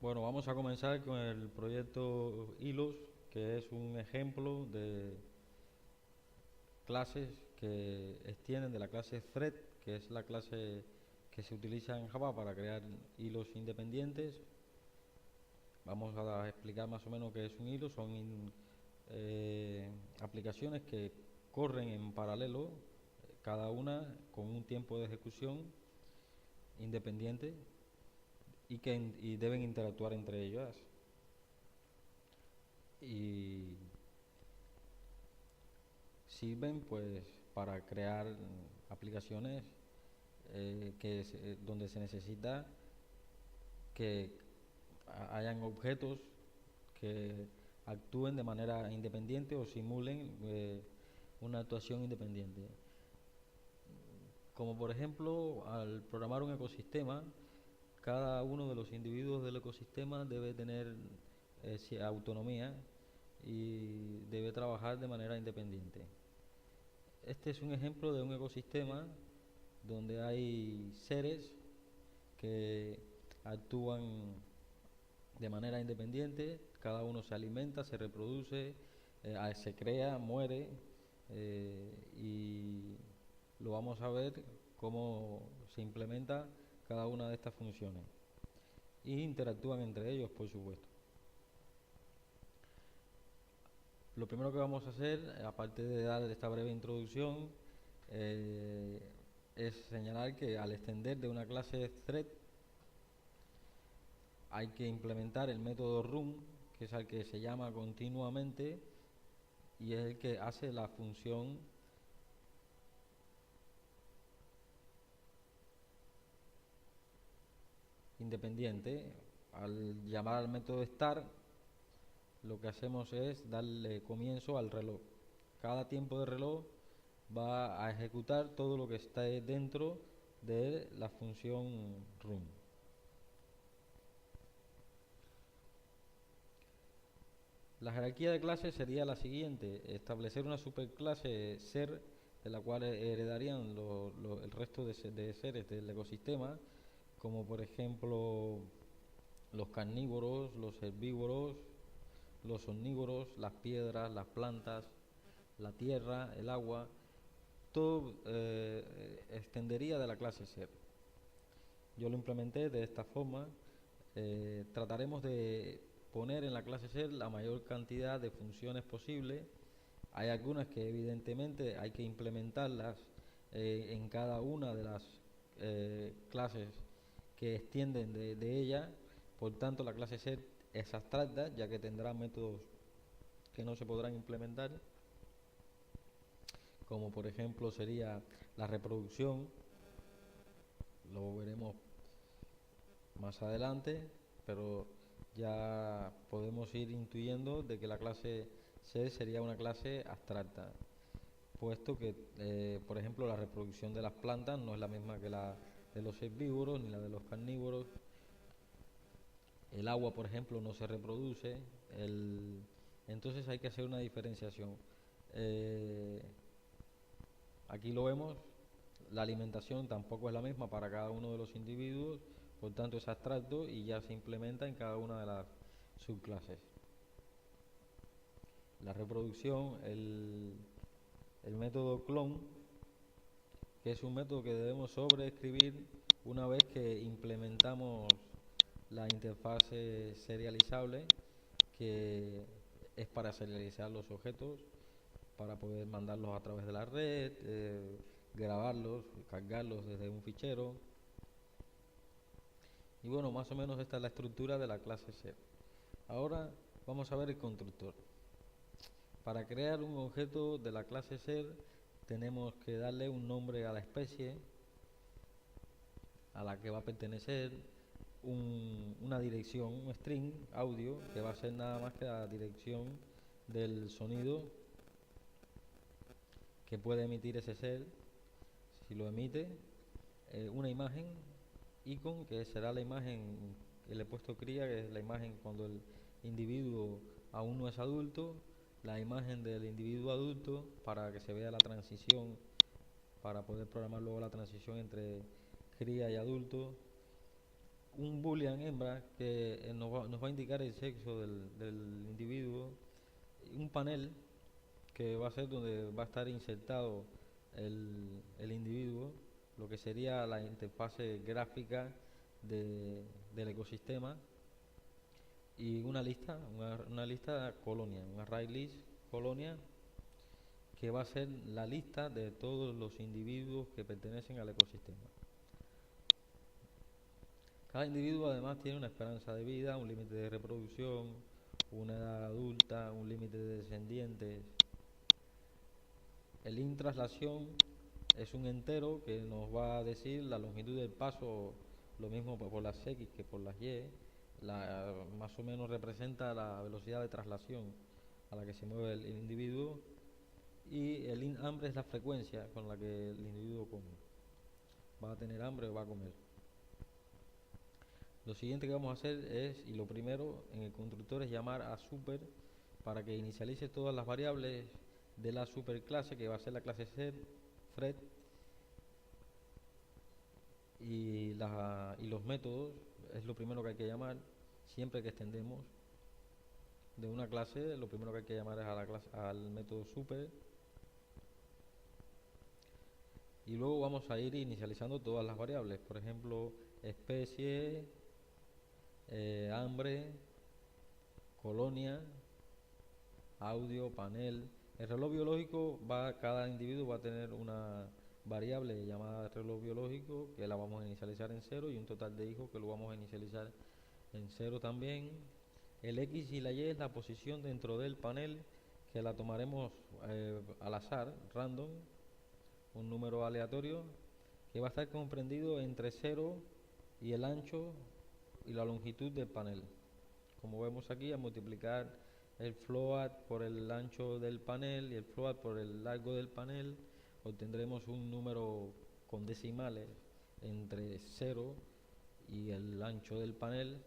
Bueno, vamos a comenzar con el proyecto Hilos, que es un ejemplo de clases que extienden de la clase Thread, que es la clase que se utiliza en Java para crear hilos independientes. Vamos a explicar más o menos qué es un hilo. Son aplicaciones que corren en paralelo, cada una con un tiempo de ejecución independiente y deben interactuar entre ellas. Y sirven pues para crear aplicaciones donde se necesita que hayan objetos que actúen de manera independiente o simulen una actuación independiente. Como por ejemplo, al programar un ecosistema, cada uno de los individuos del ecosistema debe tener autonomía y debe trabajar de manera independiente. Este es un ejemplo de un ecosistema donde hay seres que actúan de manera independiente, cada uno se alimenta, se reproduce, se crea, muere, y lo vamos a ver cómo se implementa cada una de estas funciones y interactúan entre ellos, por supuesto. Lo primero que vamos a hacer, aparte de dar esta breve introducción, es señalar que al extender de una clase thread hay que implementar el método run, que es el que se llama continuamente y es el que hace la función independiente. Al llamar al método start, lo que hacemos es darle comienzo al reloj. Cada tiempo de reloj va a ejecutar todo lo que está dentro de la función run. La jerarquía de clases sería la siguiente: establecer una superclase ser de la cual heredarían el resto de seres del ecosistema, como por ejemplo los carnívoros, los herbívoros, los omnívoros, las piedras, las plantas, la tierra, el agua. Todo extendería de la clase ser. Yo lo implementé de esta forma. Trataremos de poner en la clase ser la mayor cantidad de funciones posible. Hay algunas que evidentemente hay que implementarlas en cada una de las clases que extienden de ella. Por tanto, la clase ser es abstracta, ya que tendrá métodos que no se podrán implementar, como por ejemplo sería la reproducción. Lo veremos más adelante, pero ya podemos ir intuyendo de que la clase C sería una clase abstracta, puesto que, por ejemplo, la reproducción de las plantas no es la misma que la de los herbívoros ni la de los carnívoros. El agua, por ejemplo, no se reproduce. Entonces hay que hacer una diferenciación. Aquí lo vemos, la alimentación tampoco es la misma para cada uno de los individuos, por tanto es abstracto y ya se implementa en cada una de las subclases. La reproducción, el método clone, que es un método que debemos sobreescribir una vez que implementamos la interfase serializable, que es para serializar los objetos, para poder mandarlos a través de la red, grabarlos, cargarlos desde un fichero. Y bueno, más o menos esta es la estructura de la clase ser. Ahora vamos a ver el constructor. Para crear un objeto de la clase ser tenemos que darle un nombre a la especie a la que va a pertenecer, una dirección, un string audio, que va a ser nada más que la dirección del sonido que puede emitir ese ser, si lo emite, una imagen, icon, que será la imagen que le he puesto cría, que es la imagen cuando el individuo aún no es adulto, la imagen del individuo adulto para que se vea la transición, para poder programar luego la transición entre cría y adulto. un boolean hembra que nos va a indicar el sexo del individuo, un panel que va a ser donde va a estar insertado el individuo, lo que sería la interfase gráfica del ecosistema, y una lista colonia, un array list colonia, que va a ser la lista de todos los individuos que pertenecen al ecosistema. Cada individuo además tiene una esperanza de vida, un límite de reproducción, una edad adulta, un límite de descendientes. El int traslación es un entero que nos va a decir la longitud del paso, lo mismo por las X que por las Y, más o menos representa la velocidad de traslación a la que se mueve el individuo, y el int hambre es la frecuencia con la que el individuo come. Va a tener hambre o va a comer. Lo siguiente que vamos a hacer es, y lo primero en el constructor, es llamar a super para que inicialice todas las variables de la superclase, que va a ser la clase ser, Fred, y los métodos es lo primero que hay que llamar. Siempre que extendemos de una clase, lo primero que hay que llamar es al método super, y luego vamos a ir inicializando todas las variables, por ejemplo, especie, hambre, colonia, audio, panel. El reloj biológico cada individuo va a tener una variable llamada reloj biológico, que la vamos a inicializar en 0, y un total de hijos que lo vamos a inicializar en 0 también. El X y la Y es la posición dentro del panel, que la tomaremos al azar, random, un número aleatorio, que va a estar comprendido entre 0 y el ancho y la longitud del panel. Como vemos aquí, al multiplicar el float por el ancho del panel y el float por el largo del panel, obtendremos un número con decimales entre 0 y el ancho del panel.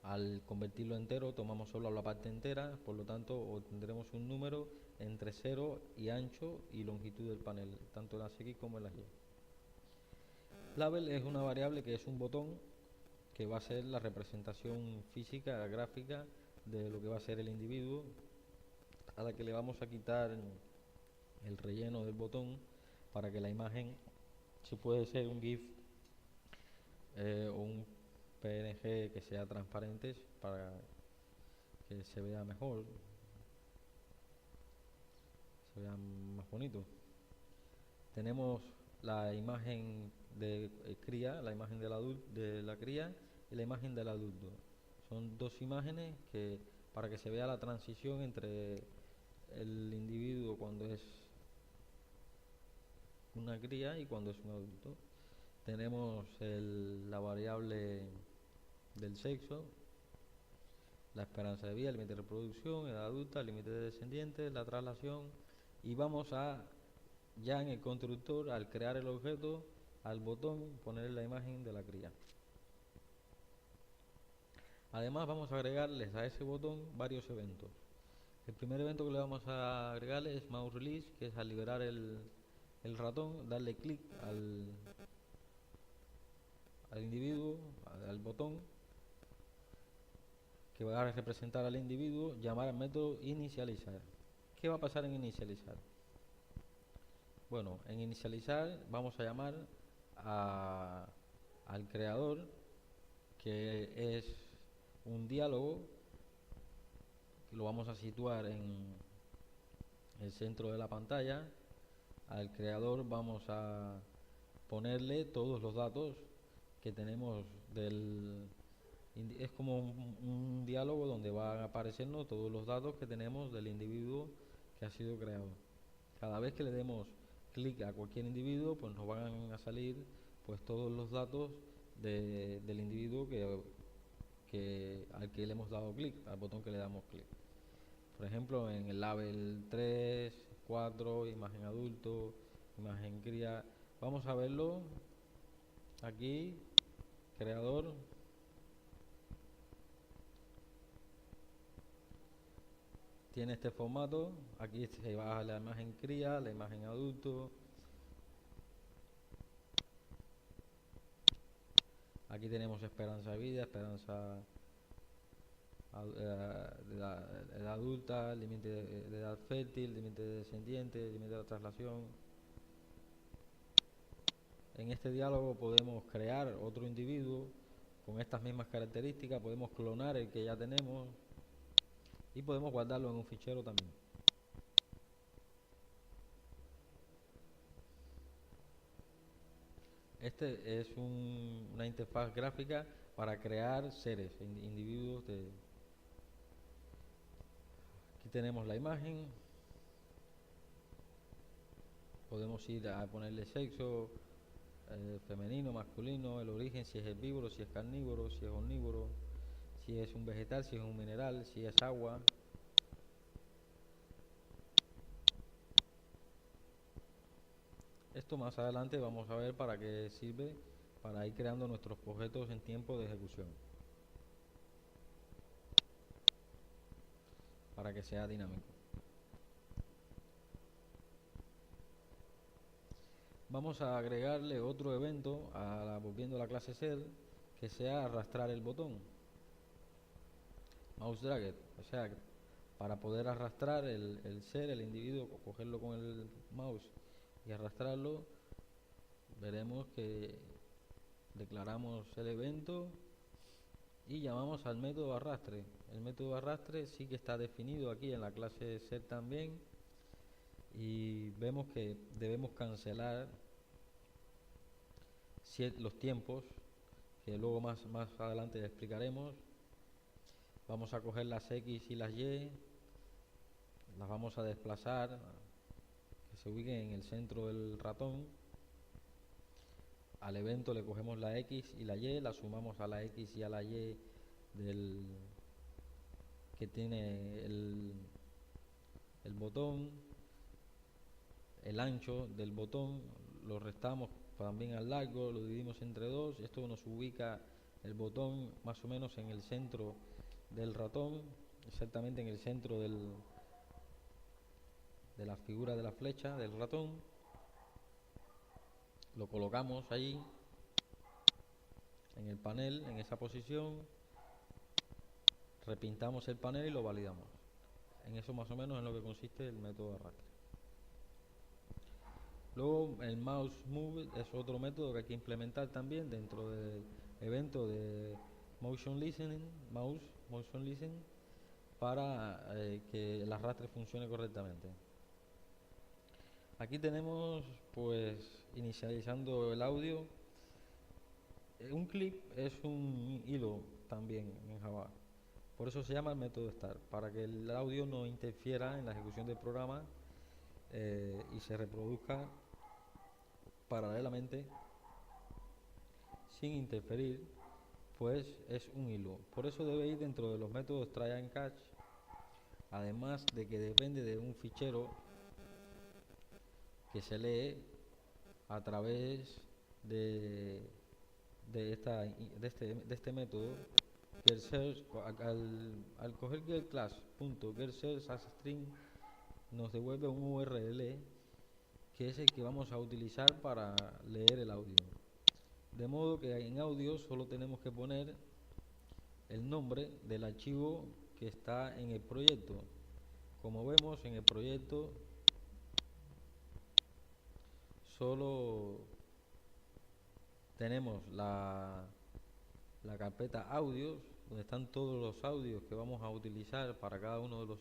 Al convertirlo entero, tomamos solo la parte entera, por lo tanto obtendremos un número entre 0 y ancho y longitud del panel, tanto en las X como en las Y. Label es una variable que es un botón, que va a ser la representación física, gráfica, de lo que va a ser el individuo, a la que le vamos a quitar el relleno del botón para que la imagen, si puede ser un GIF o un PNG que sea transparente, para que se vea mejor, se vea más bonito. Tenemos la imagen de cría, la imagen de la cría y la imagen del adulto. Son dos imágenes que, para que se vea la transición entre el individuo cuando es una cría y cuando es un adulto. Tenemos la variable del sexo, la esperanza de vida, el límite de reproducción, edad adulta, el límite de descendientes, la traslación, y vamos a, ya en el constructor, al crear el objeto, al botón, poner la imagen de la cría. Además vamos a agregarles a ese botón varios eventos. El primer evento que le vamos a agregarle es mouse release, que es al liberar el ratón, darle clic al individuo, al botón, que va a representar al individuo, llamar al método inicializar. ¿Qué va a pasar en inicializar? Bueno, en inicializar vamos a llamar al creador, que es un diálogo, que lo vamos a situar en el centro de la pantalla. Al creador vamos a ponerle todos los datos que tenemos es como un diálogo donde van a aparecernos todos los datos que tenemos del individuo que ha sido creado. Cada vez que le demos clic a cualquier individuo, pues nos van a salir pues todos los datos del individuo al que le hemos dado clic, al botón que le damos clic. Por ejemplo, en el label 3, 4, imagen adulto, imagen cría, vamos a verlo aquí, creador, tiene este formato. Aquí se baja la imagen cría, la imagen adulto. Aquí tenemos esperanza de vida, esperanza de edad adulta, límite de edad fértil, límite de descendiente, límite de la traslación. En este diálogo podemos crear otro individuo con estas mismas características, podemos clonar el que ya tenemos y podemos guardarlo en un fichero también. Este es una interfaz gráfica para crear seres, individuos. Aquí tenemos la imagen, podemos ir a ponerle sexo, femenino, masculino, el origen, si es herbívoro, si es carnívoro, si es omnívoro, si es un vegetal, si es un mineral, si es agua. Esto más adelante vamos a ver para qué sirve, para ir creando nuestros objetos en tiempo de ejecución, para que sea dinámico. Vamos a agregarle otro evento volviendo a la clase ser, que sea arrastrar el botón mouse dragger, o sea, para poder arrastrar el ser, el individuo, cogerlo con el mouse y arrastrarlo. Veremos que declaramos el evento y llamamos al método arrastre. El método arrastre sí que está definido aquí en la clase ser también, y vemos que debemos cancelar los tiempos, que luego más adelante explicaremos. Vamos a coger las X y las Y, las vamos a desplazar, que se ubiquen en el centro del ratón. Al evento le cogemos la X y la Y, la sumamos a la X y a la Y que tiene el botón, el ancho del botón, lo restamos también al largo, lo dividimos entre 2, esto nos ubica el botón más o menos en el centro del ratón, exactamente en el centro de la figura de la flecha del ratón. Lo colocamos ahí en el panel, en esa posición, repintamos el panel y lo validamos. En eso más o menos es lo que consiste el método de arrastre. Luego el mouse move es otro método que hay que implementar también dentro del evento de motion listening, motion listening, para que el arrastre funcione correctamente. Aquí tenemos, pues, inicializando el audio. Un clip es un hilo también en Java, por eso se llama el método start, para que el audio no interfiera en la ejecución del programa y se reproduzca paralelamente sin interferir, pues es un hilo. Por eso debe ir dentro de los métodos try and catch, además de que depende de un fichero que se lee a través de este método. GetSearch, al coger getClass.getSearch as string, nos devuelve un URL que es el que vamos a utilizar para leer el audio. De modo que en audio solo tenemos que poner el nombre del archivo que está en el proyecto. Como vemos, en el proyecto solo tenemos la carpeta audios, donde están todos los audios que vamos a utilizar para cada uno de los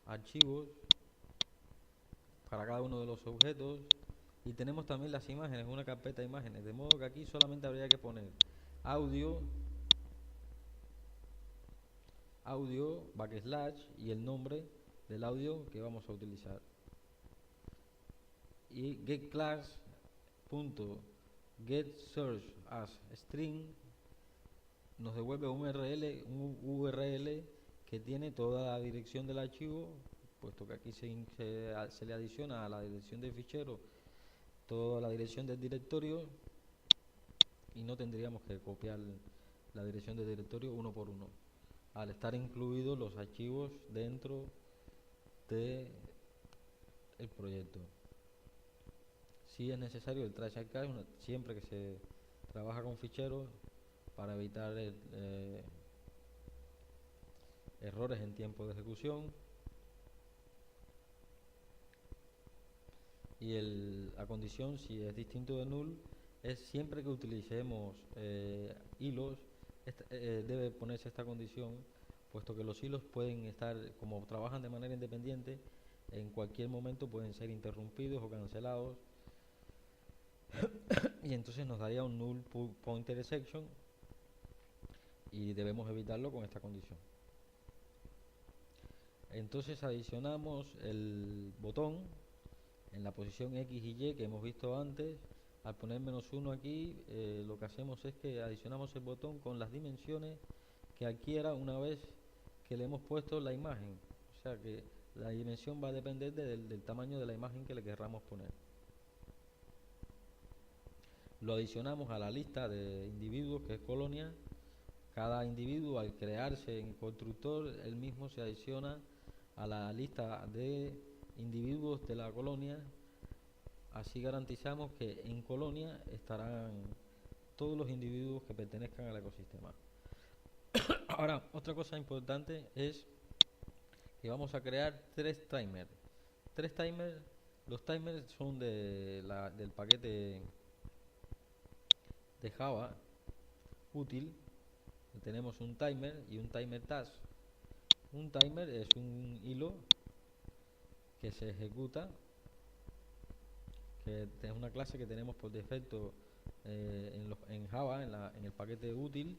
archivos, para cada uno de los objetos, y tenemos también las imágenes, una carpeta de imágenes, de modo que aquí solamente habría que poner audio backslash y el nombre del audio que vamos a utilizar. Y getClass.getSearch as string nos devuelve un URL que tiene toda la dirección del archivo, puesto que aquí se le adiciona a la dirección del fichero toda la dirección del directorio, y no tendríamos que copiar la dirección del directorio uno por uno, al estar incluidos los archivos dentro del proyecto. Si es necesario el try and catch siempre que se trabaja con ficheros para evitar errores en tiempo de ejecución. Y la condición, si es distinto de null, es siempre que utilicemos hilos, debe ponerse esta condición, puesto que los hilos pueden estar, como trabajan de manera independiente, en cualquier momento pueden ser interrumpidos o cancelados, y entonces nos daría un null pointer exception, y debemos evitarlo con esta condición. Entonces adicionamos el botón en la posición X y Y que hemos visto antes. Al poner -1 aquí, lo que hacemos es que adicionamos el botón con las dimensiones que adquiera una vez que le hemos puesto la imagen. O sea que la dimensión va a depender del tamaño de la imagen que le querramos poner. Lo adicionamos a la lista de individuos, que es colonia. Cada individuo, al crearse en constructor, él mismo se adiciona a la lista de individuos de la colonia. Así garantizamos que en colonia estarán todos los individuos que pertenezcan al ecosistema. Ahora, otra cosa importante es que vamos a crear 3 timers. Los timers son del paquete de Java útil. Tenemos un timer y un timer task. Un timer es un hilo que se ejecuta, que es una clase que tenemos por defecto en Java, en el paquete útil,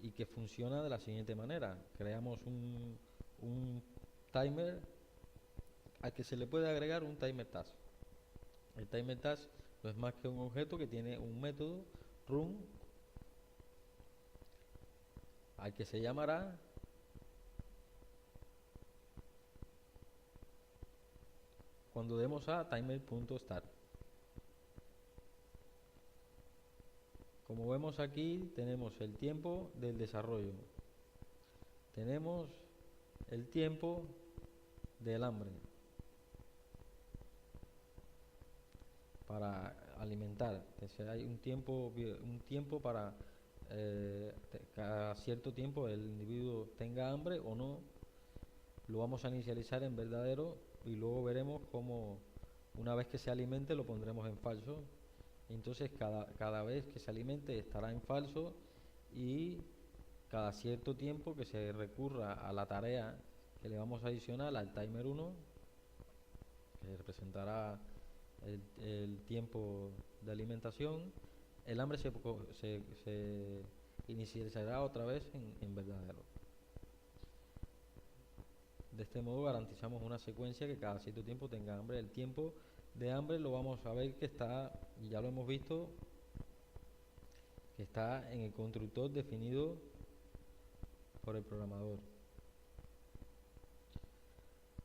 y que funciona de la siguiente manera. Creamos un timer al que se le puede agregar un timer task. El timer task no es más que un objeto que tiene un método run al que se llamará cuando demos a timer.start. Como vemos aquí, tenemos el tiempo del desarrollo, tenemos el tiempo del hambre para alimentar. Hay un tiempo para cada cierto tiempo el individuo tenga hambre o no. Lo vamos a inicializar en verdadero y luego veremos cómo una vez que se alimente lo pondremos en falso. Entonces cada vez que se alimente estará en falso, y cada cierto tiempo que se recurra a la tarea que le vamos a adicionar al timer 1, que representará el tiempo de alimentación, el hambre se inicializará otra vez en verdadero. De este modo garantizamos una secuencia que cada cierto tiempo tenga hambre. El tiempo de hambre lo vamos a ver que está, y ya lo hemos visto, que está en el constructor definido por el programador.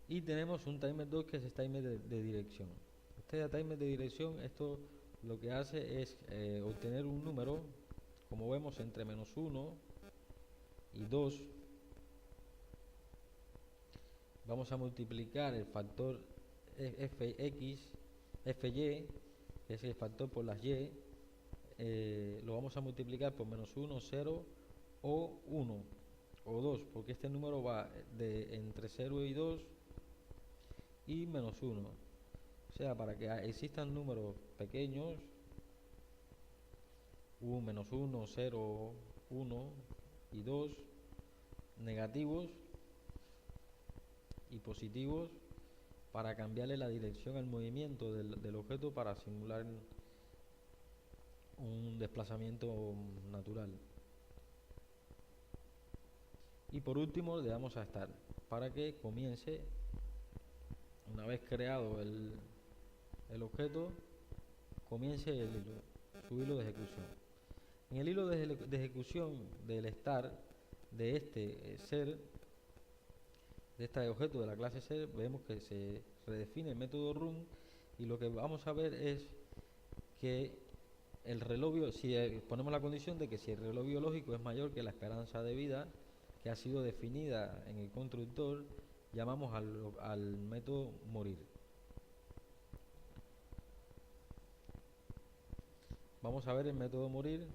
Y tenemos un timer 2 que es el timer de dirección. Este timer de dirección, esto lo que hace es obtener un número, como vemos, entre -1 y 2. Vamos a multiplicar el factor fy, que es el factor por las y, lo vamos a multiplicar por -1, 0 o 1 o 2, porque este número va de entre 0 y 2 y -1. O sea, para que existan números pequeños, -1, 0, 1 y 2, negativos y positivos, para cambiarle la dirección al movimiento del objeto para simular un desplazamiento natural. Y por último le damos a Start para que comience, una vez creado el objeto, comience su hilo de ejecución. En el hilo de ejecución del Start de este ser, de este objeto de la clase ser, vemos que se redefine el método run, y lo que vamos a ver es que el reloj, si ponemos la condición de que si el reloj biológico es mayor que la esperanza de vida que ha sido definida en el constructor, llamamos al método morir. Vamos a ver el método morir.